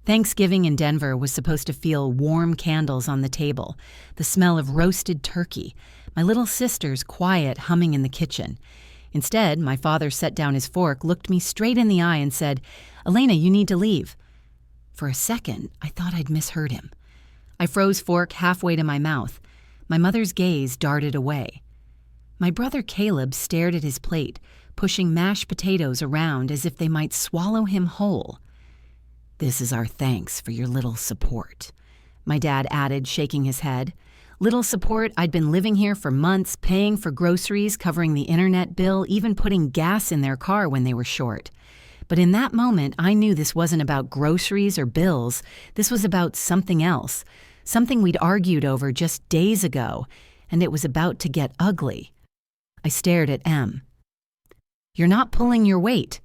Thanksgiving in Denver was supposed to feel warm candles on the table, the smell of roasted turkey, my little sister's quiet humming in the kitchen. Instead, my father set down his fork, looked me straight in the eye and said, "Elena, you need to leave." For a second, I thought I'd misheard him. I froze fork halfway to my mouth. My mother's gaze darted away. My brother Caleb stared at his plate, pushing mashed potatoes around as if they might swallow him whole. "This is our thanks for your little support," my dad added, shaking his head. Little support? I'd been living here for months, paying for groceries, covering the internet bill, even putting gas in their car when they were short. But in that moment, I knew this wasn't about groceries or bills. This was about something else, something we'd argued over just days ago, and it was about to get ugly. I stared at Em. "You're not pulling your weight,"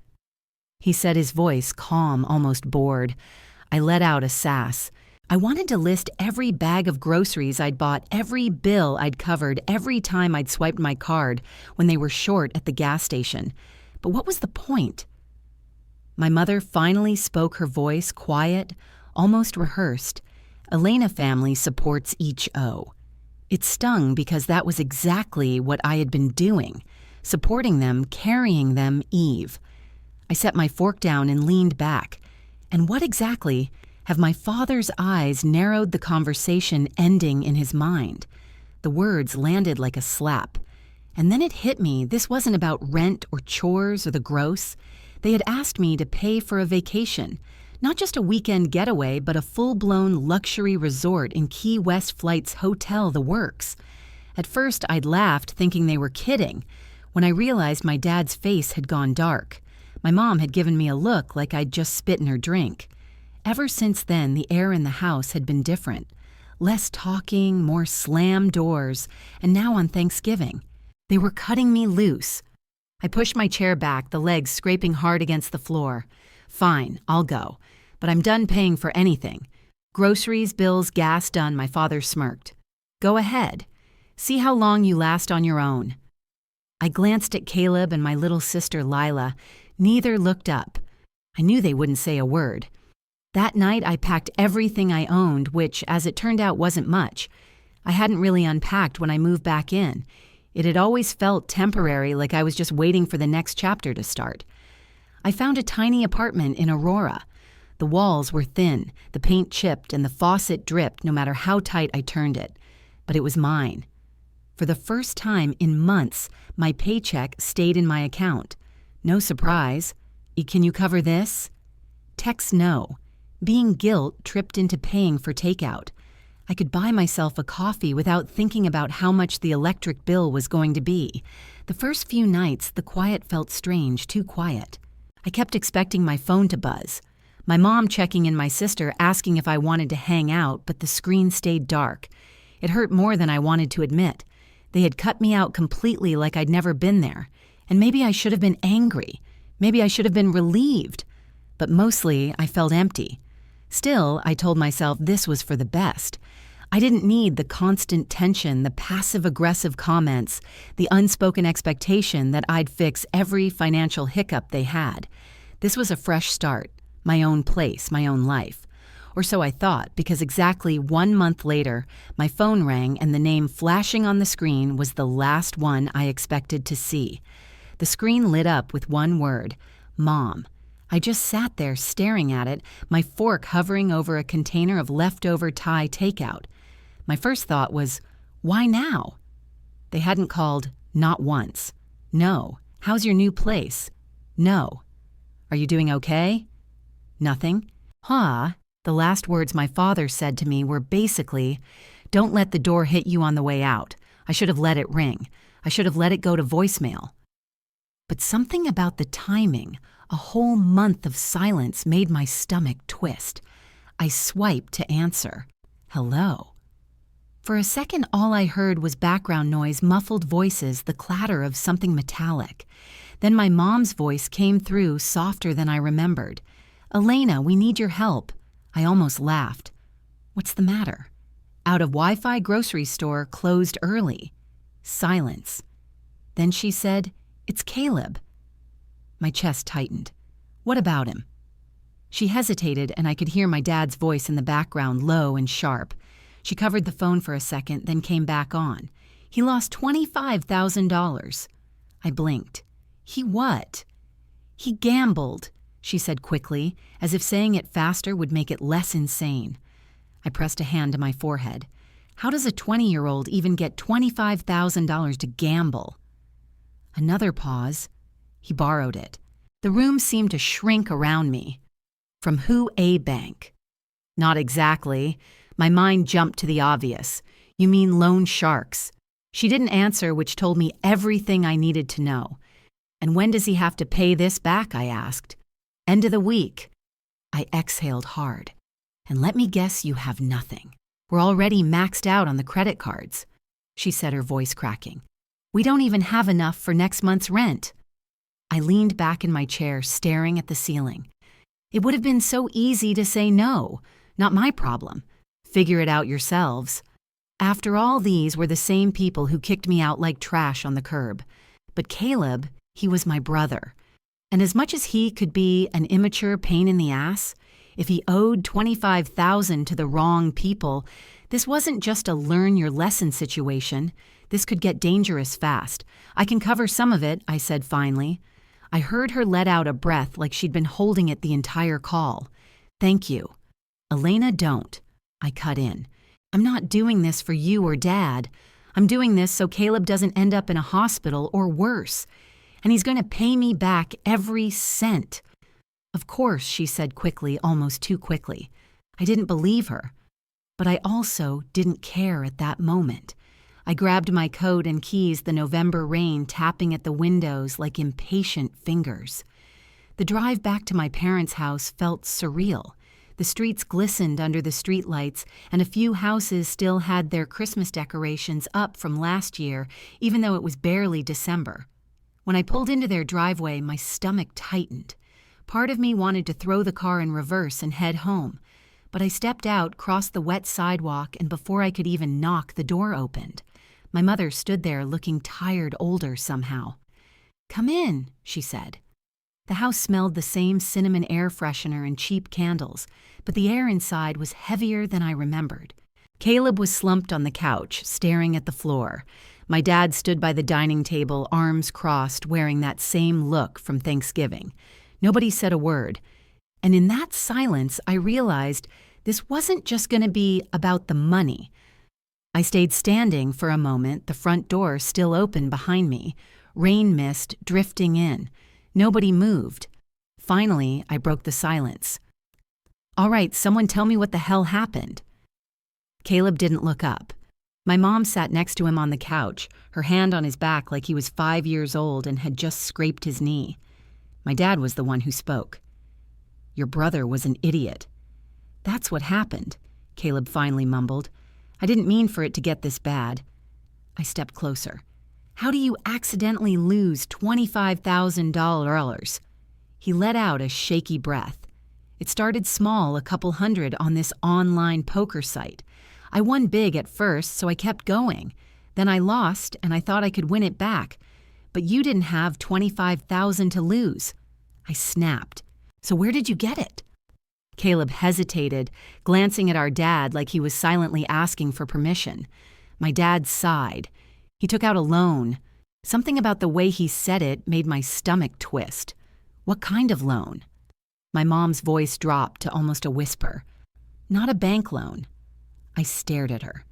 he said, his voice calm, almost bored. I let out a sass. I wanted to list every bag of groceries I'd bought, every bill I'd covered, every time I'd swiped my card when they were short at the gas station. But what was the point? My mother finally spoke, her voice quiet, almost rehearsed. "Elena family supports each O." It stung because that was exactly what I had been doing, supporting them, carrying them, Eve. I set my fork down and leaned back. And what exactly have my father's eyes narrowed the conversation ending in his mind? The words landed like a slap. And then it hit me, this wasn't about rent or chores or the gross. They had asked me to pay for a vacation. Not just a weekend getaway, but a full-blown luxury resort in Key West Flight's hotel, the works. At first, I'd laughed, thinking they were kidding, when I realized my dad's face had gone dark. My mom had given me a look like I'd just spit in her drink. Ever since then, the air in the house had been different. Less talking, more slam doors, and now on Thanksgiving, they were cutting me loose. I pushed my chair back, the legs scraping hard against the floor. "Fine, I'll go. But I'm done paying for anything. Groceries, bills, gas done," my father smirked. "Go ahead. See how long you last on your own." I glanced at Caleb and my little sister Lila. Neither looked up. I knew they wouldn't say a word. That night, I packed everything I owned, which, as it turned out, wasn't much. I hadn't really unpacked when I moved back in. It had always felt temporary, like I was just waiting for the next chapter to start. I found a tiny apartment in Aurora. The walls were thin, the paint chipped, and the faucet dripped no matter how tight I turned it. But it was mine. For the first time in months, my paycheck stayed in my account. No surprise. "Can you cover this?" Text no. Being guilt tripped into paying for takeout. I could buy myself a coffee without thinking about how much the electric bill was going to be. The first few nights, the quiet felt strange, too quiet. I kept expecting my phone to buzz. My mom checking in my sister, asking if I wanted to hang out, but the screen stayed dark. It hurt more than I wanted to admit. They had cut me out completely, like I'd never been there. And maybe I should have been angry. Maybe I should have been relieved. But mostly, I felt empty. Still, I told myself this was for the best. I didn't need the constant tension, the passive-aggressive comments, the unspoken expectation that I'd fix every financial hiccup they had. This was a fresh start, my own place, my own life. Or so I thought, because exactly 1 month later, my phone rang and the name flashing on the screen was the last one I expected to see. The screen lit up with one word, Mom. I just sat there staring at it, my fork hovering over a container of leftover Thai takeout. My first thought was, why now? They hadn't called, not once. No. How's your new place? No. Are you doing okay? Nothing. Huh? The last words my father said to me were basically, don't let the door hit you on the way out. I should have let it ring. I should have let it go to voicemail. But something about the timing, a whole month of silence, made my stomach twist. I swiped to answer. Hello. For a second, all I heard was background noise, muffled voices, the clatter of something metallic. Then my mom's voice came through, softer than I remembered. Elena, we need your help. I almost laughed. What's the matter? Out of Wi-Fi grocery store, closed early. Silence. Then she said, it's Caleb. My chest tightened. What about him? She hesitated, and I could hear my dad's voice in the background, low and sharp. She covered the phone for a second, then came back on. He lost $25,000. I blinked. He what? He gambled, she said quickly, as if saying it faster would make it less insane. I pressed a hand to my forehead. How does a 20-year-old even get $25,000 to gamble? Another pause. He borrowed it. The room seemed to shrink around me. From who a bank? Not exactly. My mind jumped to the obvious. You mean loan sharks. She didn't answer, which told me everything I needed to know. And when does he have to pay this back, I asked. End of the week. I exhaled hard. And let me guess you have nothing. We're already maxed out on the credit cards, she said, her voice cracking. We don't even have enough for next month's rent. I leaned back in my chair, staring at the ceiling. It would have been so easy to say no. Not my problem. Figure it out yourselves. After all, these were the same people who kicked me out like trash on the curb. But Caleb, he was my brother. And as much as he could be an immature pain in the ass, if he owed $25,000 to the wrong people, this wasn't just a learn-your-lesson situation. This could get dangerous fast. I can cover some of it, I said finally. I heard her let out a breath like she'd been holding it the entire call. Thank you. Elena, don't. I cut in. I'm not doing this for you or Dad. I'm doing this so Caleb doesn't end up in a hospital or worse. And he's going to pay me back every cent. Of course, she said quickly, almost too quickly. I didn't believe her. But I also didn't care at that moment. I grabbed my coat and keys, the November rain tapping at the windows like impatient fingers. The drive back to my parents' house felt surreal. The streets glistened under the streetlights, and a few houses still had their Christmas decorations up from last year, even though it was barely December. When I pulled into their driveway, my stomach tightened. Part of me wanted to throw the car in reverse and head home, but I stepped out, crossed the wet sidewalk, and before I could even knock, the door opened. My mother stood there looking tired, older somehow. Come in, she said. The house smelled the same cinnamon air freshener and cheap candles, but the air inside was heavier than I remembered. Caleb was slumped on the couch, staring at the floor. My dad stood by the dining table, arms crossed, wearing that same look from Thanksgiving. Nobody said a word. And in that silence, I realized this wasn't just going to be about the money. I stayed standing for a moment, the front door still open behind me, rain mist drifting in. Nobody moved. Finally, I broke the silence. All right, someone tell me what the hell happened. Caleb didn't look up. My mom sat next to him on the couch, her hand on his back like he was 5 years old and had just scraped his knee. My dad was the one who spoke. Your brother was an idiot. That's what happened, Caleb finally mumbled. I didn't mean for it to get this bad. I stepped closer. How do you accidentally lose $25,000? He let out a shaky breath. It started small, a couple hundred on this online poker site. I won big at first, so I kept going. Then I lost, and I thought I could win it back. But you didn't have $25,000 to lose. I snapped. So where did you get it? Caleb hesitated, glancing at our dad like he was silently asking for permission. My dad sighed. He took out a loan. Something about the way he said it made my stomach twist. What kind of loan? My mom's voice dropped to almost a whisper. Not a bank loan. I stared at her.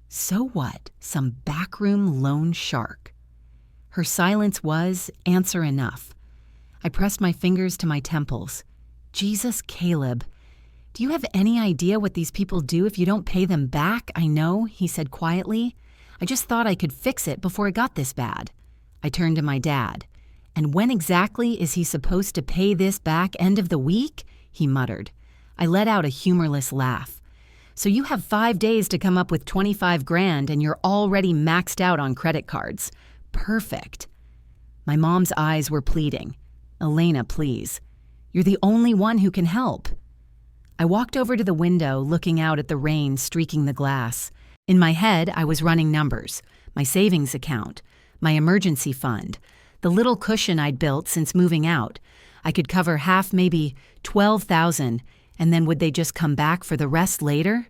So what? Some backroom loan shark. Her silence was answer enough. I pressed my fingers to my temples. Jesus, Caleb. Do you have any idea what these people do if you don't pay them back? I know, he said quietly. I just thought I could fix it before it got this bad. I turned to my dad. And when exactly is he supposed to pay this back? End of the week? He muttered. I let out a humorless laugh. So you have 5 days to come up with 25 grand and you're already maxed out on credit cards. Perfect. My mom's eyes were pleading. Elena, please. You're the only one who can help. I walked over to the window, looking out at the rain streaking the glass. In my head, I was running numbers. My savings account, my emergency fund, the little cushion I'd built since moving out. I could cover half, maybe 12,000, and then would they just come back for the rest later?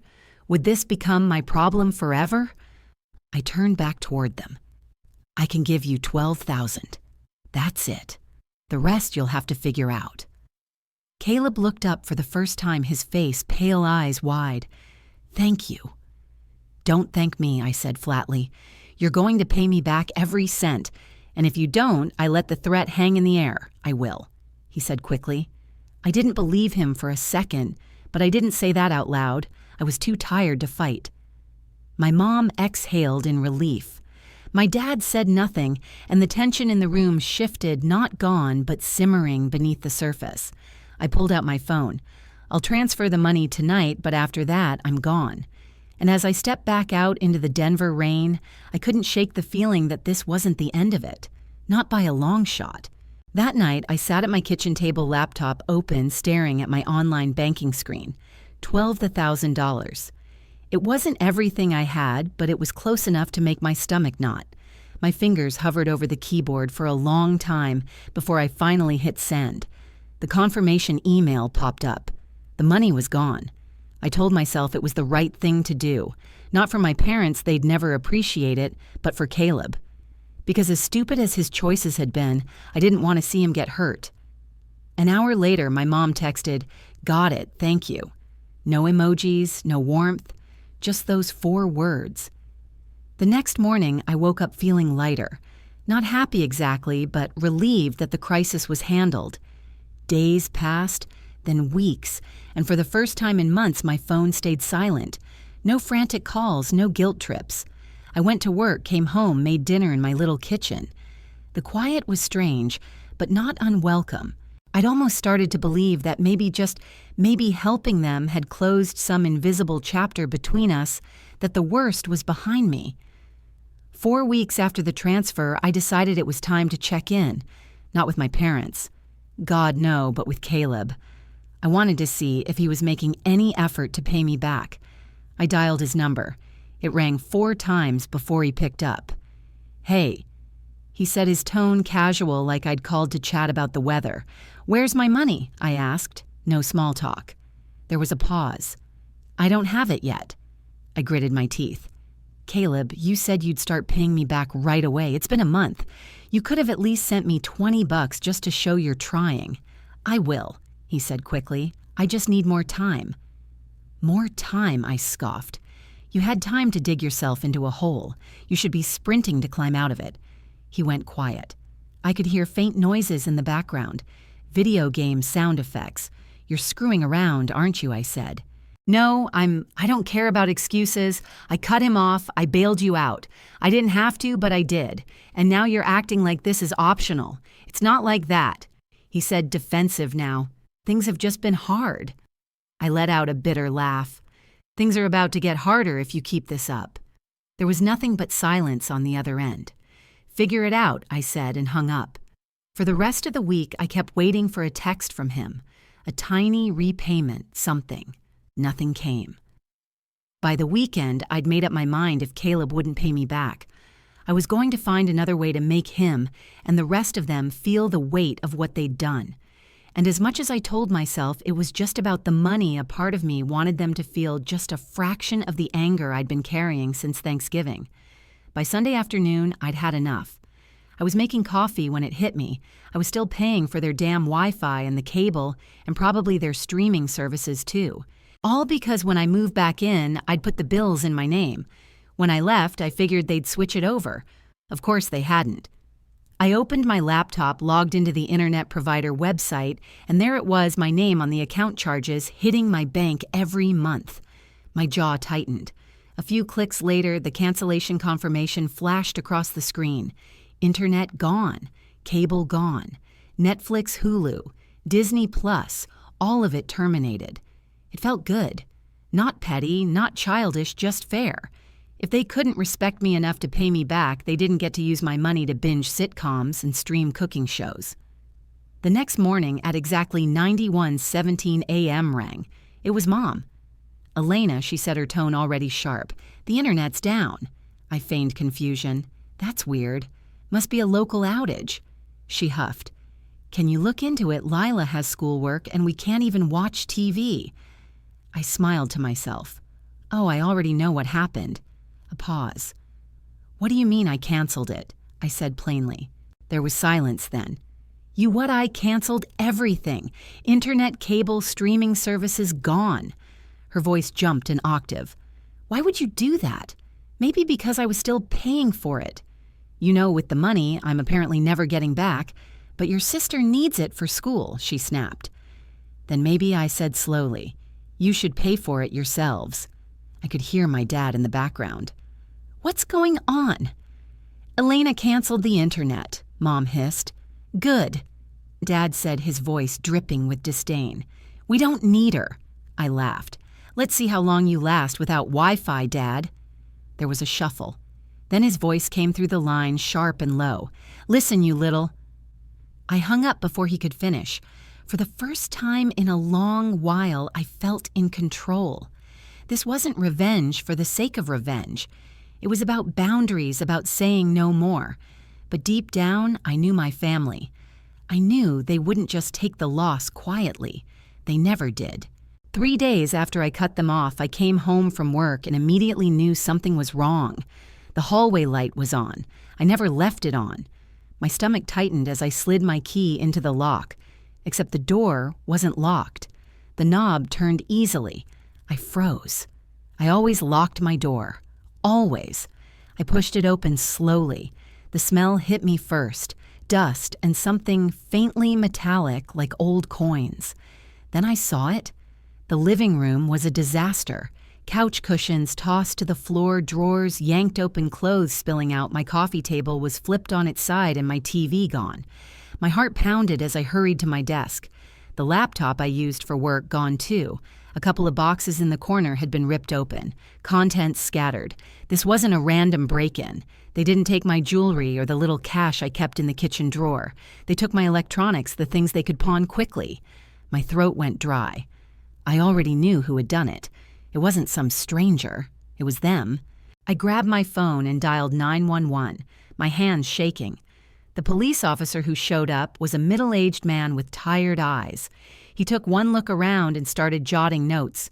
Would this become my problem forever? I turned back toward them. I can give you 12,000. That's it. The rest you'll have to figure out. Caleb looked up for the first time, his face, pale eyes wide. Thank you. Don't thank me, I said flatly. You're going to pay me back every cent, and if you don't, I let the threat hang in the air. I will, he said quickly. I didn't believe him for a second, but I didn't say that out loud. I was too tired to fight. My mom exhaled in relief. My dad said nothing, and the tension in the room shifted, not gone, but simmering beneath the surface. I pulled out my phone. I'll transfer the money tonight, but after that, I'm gone. And as I stepped back out into the Denver rain, I couldn't shake the feeling that this wasn't the end of it. Not by a long shot. That night, I sat at my kitchen table laptop open, staring at my online banking screen. $12,000. It wasn't everything I had, but it was close enough to make my stomach knot. My fingers hovered over the keyboard for a long time before I finally hit send. The confirmation email popped up. The money was gone. I told myself it was the right thing to do. Not for my parents, they'd never appreciate it, but for Caleb. Because as stupid as his choices had been, I didn't want to see him get hurt. An hour later, my mom texted, "Got it, thank you." No emojis, no warmth, just those 4 words. The next morning, I woke up feeling lighter. Not happy exactly, but relieved that the crisis was handled. Days passed, then weeks, and for the first time in months, my phone stayed silent. No frantic calls, no guilt trips. I went to work, came home, made dinner in my little kitchen. The quiet was strange, but not unwelcome. I'd almost started to believe that maybe helping them had closed some invisible chapter between us, that the worst was behind me. 4 weeks after the transfer, I decided it was time to check in. Not with my parents. God, no, but with Caleb. I wanted to see if he was making any effort to pay me back. I dialed his number. It rang 4 times before he picked up. "Hey," he said, his tone casual, like I'd called to chat about the weather. "Where's my money?" I asked. No small talk. There was a pause. "I don't have it yet." I gritted my teeth. "Caleb, you said you'd start paying me back right away. It's been a month. You could have at least sent me $20 just to show you're trying." "I will," he said quickly. "I just need more time." "More time," I scoffed. "You had time to dig yourself into a hole. You should be sprinting to climb out of it." He went quiet. I could hear faint noises in the background. Video game sound effects. "You're screwing around, aren't you?" I said. "No, I don't care about excuses. I cut him off. I bailed you out. I didn't have to, but I did. And now you're acting like this is optional. It's not like that." He said, defensive now. "Things have just been hard." I let out a bitter laugh. "Things are about to get harder if you keep this up." There was nothing but silence on the other end. "Figure it out," I said, and hung up. For the rest of the week, I kept waiting for a text from him. A tiny repayment, something. Nothing came. By the weekend, I'd made up my mind if Caleb wouldn't pay me back. I was going to find another way to make him and the rest of them feel the weight of what they'd done. And as much as I told myself it was just about the money, a part of me wanted them to feel just a fraction of the anger I'd been carrying since Thanksgiving. By Sunday afternoon, I'd had enough. I was making coffee when it hit me. I was still paying for their damn Wi-Fi and the cable, and probably their streaming services too. All because when I moved back in, I'd put the bills in my name. When I left, I figured they'd switch it over. Of course they hadn't. I opened my laptop, logged into the internet provider website, and there it was, my name on the account charges, hitting my bank every month. My jaw tightened. A few clicks later, the cancellation confirmation flashed across the screen. Internet gone. Cable gone. Netflix, Hulu, Disney Plus, all of it terminated. It felt good. Not petty, not childish, just fair. If they couldn't respect me enough to pay me back, they didn't get to use my money to binge sitcoms and stream cooking shows. The next morning at exactly 91:17 a.m. rang. It was Mom. "Elena," she said, her tone already sharp, "the internet's down." I feigned confusion. "That's weird. Must be a local outage." She huffed. Can you look into it? Lila has schoolwork and we can't even watch TV. I smiled to myself. Oh, I already know what happened. A pause. What do you mean I canceled it? I said plainly. There was silence then. You what? I canceled everything. Internet, cable, streaming services gone. Her voice jumped an octave. Why would you do that? Maybe because I was still paying for it. You know, with the money I'm apparently never getting back, but your sister needs it for school, she snapped. Then maybe, I said slowly, you should pay for it yourselves. I could hear my dad in the background. What's going on? Elena canceled the internet, Mom hissed. Good, Dad said, his voice dripping with disdain. We don't need her. I laughed. Let's see how long you last without Wi-Fi, Dad. There was a shuffle. Then his voice came through the line, sharp and low. Listen, you little... I hung up before he could finish. For the first time in a long while, I felt in control. This wasn't revenge for the sake of revenge. It was about boundaries, about saying no more. But deep down, I knew my family. I knew they wouldn't just take the loss quietly. They never did. 3 days after I cut them off, I came home from work and immediately knew something was wrong. The hallway light was on. I never left it on. My stomach tightened as I slid my key into the lock, except the door wasn't locked. The knob turned easily. I froze. I always locked my door. Always. I pushed it open slowly. The smell hit me first, dust and something faintly metallic like old coins. Then I saw it. The living room was a disaster. Couch cushions tossed to the floor, drawers yanked open, clothes spilling out. My coffee table was flipped on its side and my TV gone. My heart pounded as I hurried to my desk. The laptop I used for work gone too. A couple of boxes in the corner had been ripped open. Contents scattered. This wasn't a random break-in. They didn't take my jewelry or the little cash I kept in the kitchen drawer. They took my electronics, the things they could pawn quickly. My throat went dry. I already knew who had done it. It wasn't some stranger. It was them. I grabbed my phone and dialed 911, my hands shaking. The police officer who showed up was a middle-aged man with tired eyes. He took one look around and started jotting notes.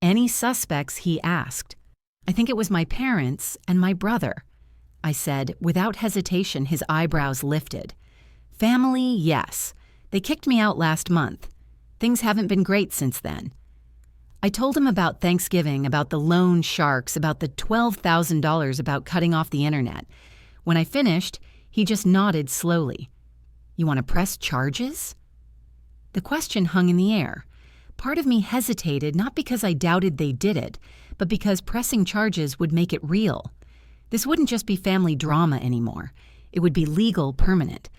Any suspects, he asked. I think it was my parents and my brother, I said. Without hesitation, his eyebrows lifted. Family, yes. They kicked me out last month. Things haven't been great since then. I told him about Thanksgiving, about the loan sharks, about the $12,000, about cutting off the internet. When I finished, he just nodded slowly. You want to press charges? The question hung in the air. Part of me hesitated, not because I doubted they did it, but because pressing charges would make it real. This wouldn't just be family drama anymore. It would be legal, permanent.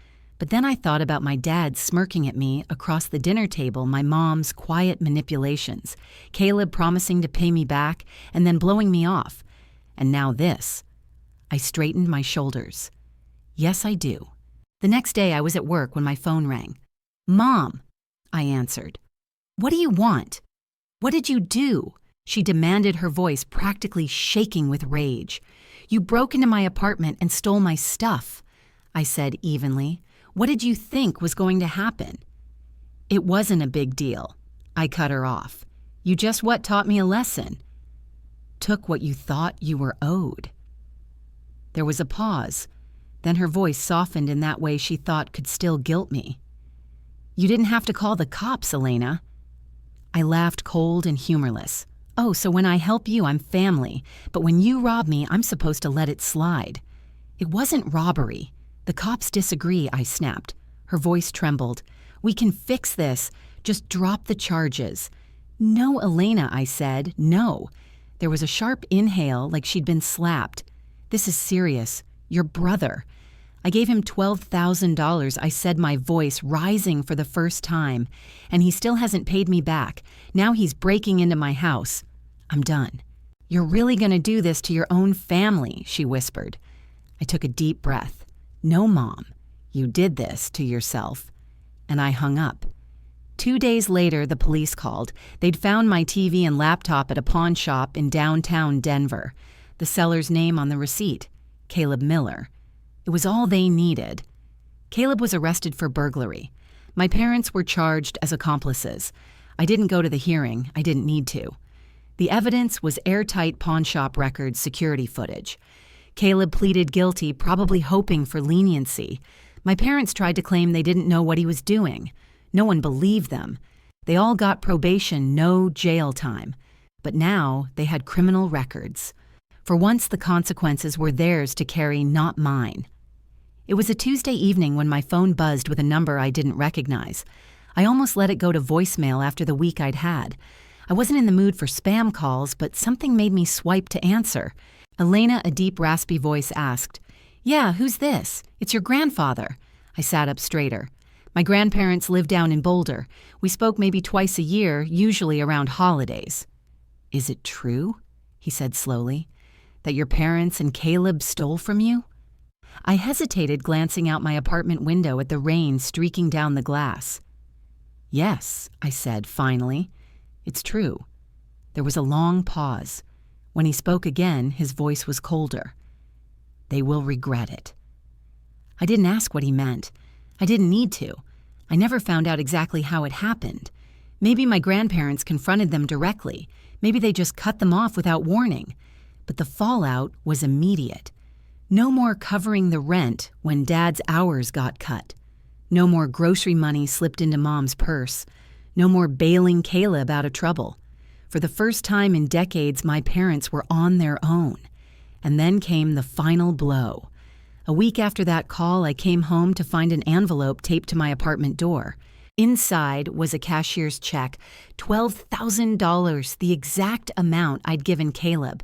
But then I thought about my dad smirking at me across the dinner table, my mom's quiet manipulations, Caleb promising to pay me back and then blowing me off. And now this. I straightened my shoulders. Yes, I do. The next day I was at work when my phone rang. Mom, I answered. What do you want? What did you do? She demanded, her voice practically shaking with rage. You broke into my apartment and stole my stuff, I said evenly. What did you think was going to happen? It wasn't a big deal. I cut her off. You just taught me a lesson. Took what you thought you were owed. There was a pause. Then her voice softened in that way she thought could still guilt me. You didn't have to call the cops, Elena. I laughed, cold and humorless. Oh, so when I help you, I'm family. But when you rob me, I'm supposed to let it slide. It wasn't robbery. The cops disagree, I snapped. Her voice trembled. We can fix this. Just drop the charges. No, Elena, I said. No. There was a sharp inhale like she'd been slapped. This is serious. Your brother. I gave him $12,000, I said, my voice rising for the first time. And he still hasn't paid me back. Now he's breaking into my house. I'm done. You're really going to do this to your own family, she whispered. I took a deep breath. No, Mom, you did this to yourself. And I hung up. 2 days later, the police called. They'd found my TV and laptop at a pawn shop in downtown Denver. The seller's name on the receipt, Caleb Miller. It was all they needed. Caleb was arrested for burglary. My parents were charged as accomplices. I didn't go to the hearing. I didn't need to. The evidence was airtight pawnshop records security footage. Caleb pleaded guilty, probably hoping for leniency. My parents tried to claim they didn't know what he was doing. No one believed them. They all got probation, no jail time. But now they had criminal records. For once, the consequences were theirs to carry, not mine. It was a Tuesday evening when my phone buzzed with a number I didn't recognize. I almost let it go to voicemail after the week I'd had. I wasn't in the mood for spam calls, but something made me swipe to answer. Elena, a deep, raspy voice, asked, "Yeah, who's this? It's your grandfather." I sat up straighter. My grandparents lived down in Boulder. We spoke maybe twice a year, usually around holidays. "Is it true?" he said slowly, "that your parents and Caleb stole from you?" I hesitated, glancing out my apartment window at the rain streaking down the glass. "Yes," I said finally. "It's true." There was a long pause. When he spoke again, his voice was colder. "They will regret it." I didn't ask what he meant. I didn't need to. I never found out exactly how it happened. Maybe my grandparents confronted them directly. Maybe they just cut them off without warning. But the fallout was immediate. No more covering the rent when Dad's hours got cut. No more grocery money slipped into Mom's purse. No more bailing Caleb out of trouble. For the first time in decades, my parents were on their own. And then came the final blow. A week after that call, I came home to find an envelope taped to my apartment door. Inside was a cashier's check, $12,000, the exact amount I'd given Caleb.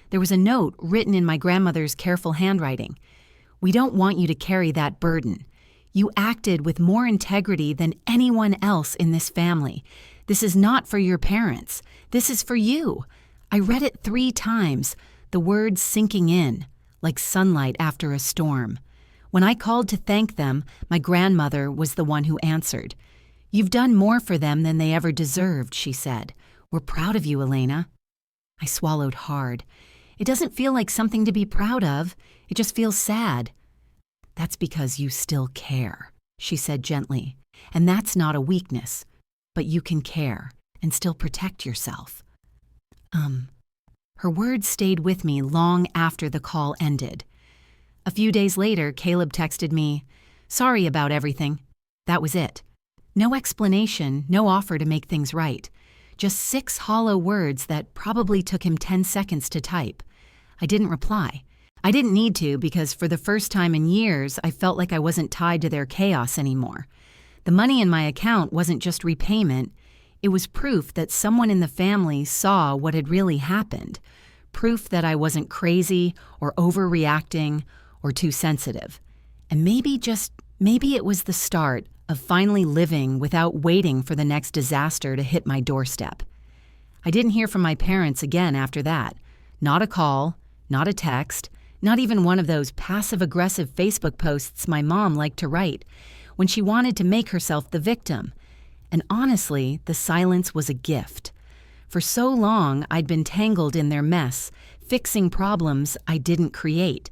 There was a note written in my grandmother's careful handwriting. "We don't want you to carry that burden. You acted with more integrity than anyone else in this family. This is not for your parents. This is for you." I read it 3 times, the words sinking in, like sunlight after a storm. When I called to thank them, my grandmother was the one who answered. "You've done more for them than they ever deserved," she said. "We're proud of you, Elena." I swallowed hard. It doesn't feel like something to be proud of. It just feels sad. "That's because you still care," she said gently. "And that's not a weakness. But you can care and still protect yourself." Her words stayed with me long after the call ended. A few days later, Caleb texted me, "Sorry about everything." That was it. No explanation, no offer to make things right. Just 6 hollow words that probably took him 10 seconds to type. I didn't reply. I didn't need to because for the first time in years, I felt like I wasn't tied to their chaos anymore. The money in my account wasn't just repayment. It was proof that someone in the family saw what had really happened. Proof that I wasn't crazy or overreacting or too sensitive. And maybe it was the start of finally living without waiting for the next disaster to hit my doorstep. I didn't hear from my parents again after that. Not a call, not a text, not even one of those passive-aggressive Facebook posts my mom liked to write when she wanted to make herself the victim. And honestly, the silence was a gift. For so long, I'd been tangled in their mess, fixing problems I didn't create,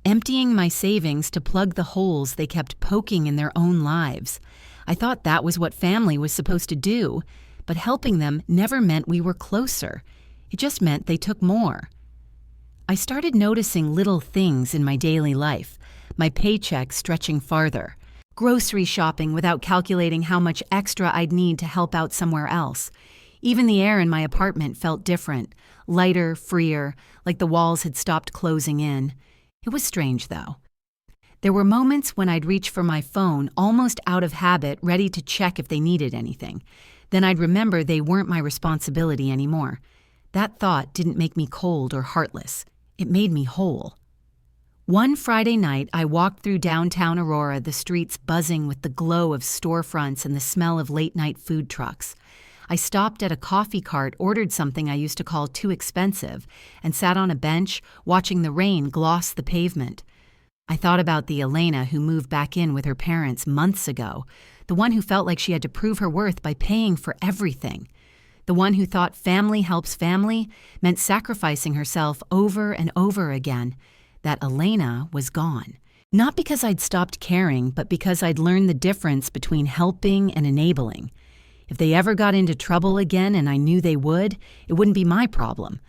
emptying my savings to plug the holes they kept poking in their own lives. I thought that was what family was supposed to do, but helping them never meant we were closer. It just meant they took more. I started noticing little things in my daily life, my paycheck stretching farther, grocery shopping without calculating how much extra I'd need to help out somewhere else. Even the air in my apartment felt different, lighter, freer, like the walls had stopped closing in. It was strange, though. There were moments when I'd reach for my phone, almost out of habit, ready to check if they needed anything. Then I'd remember they weren't my responsibility anymore. That thought didn't make me cold or heartless. It made me whole. One Friday night, I walked through downtown Aurora, the streets buzzing with the glow of storefronts and the smell of late-night food trucks. I stopped at a coffee cart, ordered something I used to call too expensive, and sat on a bench, watching the rain gloss the pavement. I thought about the Elena who moved back in with her parents months ago, the one who felt like she had to prove her worth by paying for everything. The one who thought family helps family meant sacrificing herself over and over again. That Elena was gone. Not because I'd stopped caring, but because I'd learned the difference between helping and enabling. If they ever got into trouble again, and I knew they would, it wouldn't be my problem.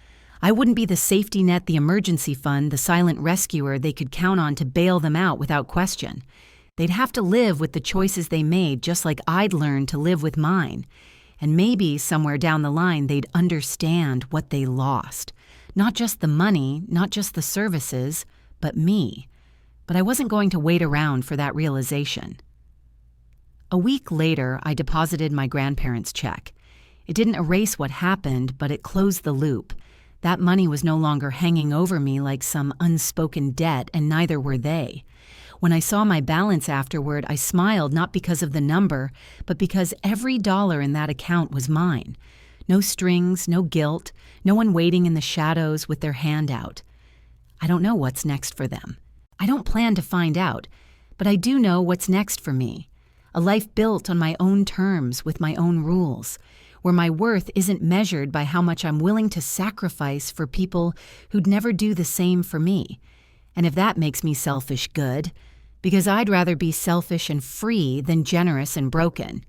I wouldn't be the safety net, the emergency fund, the silent rescuer they could count on to bail them out without question. They'd have to live with the choices they made, just like I'd learned to live with mine. And maybe somewhere down the line they'd understand what they lost. Not just the money, not just the services, but me. But I wasn't going to wait around for that realization. A week later, I deposited my grandparents' check. It didn't erase what happened, but it closed the loop. That money was no longer hanging over me like some unspoken debt, and neither were they. When I saw my balance afterward, I smiled not because of the number, but because every dollar in that account was mine. No strings, no guilt, no one waiting in the shadows with their hand out. I don't know what's next for them. I don't plan to find out, but I do know what's next for me. A life built on my own terms with my own rules, where my worth isn't measured by how much I'm willing to sacrifice for people who'd never do the same for me. And if that makes me selfish, good, because I'd rather be selfish and free than generous and broken.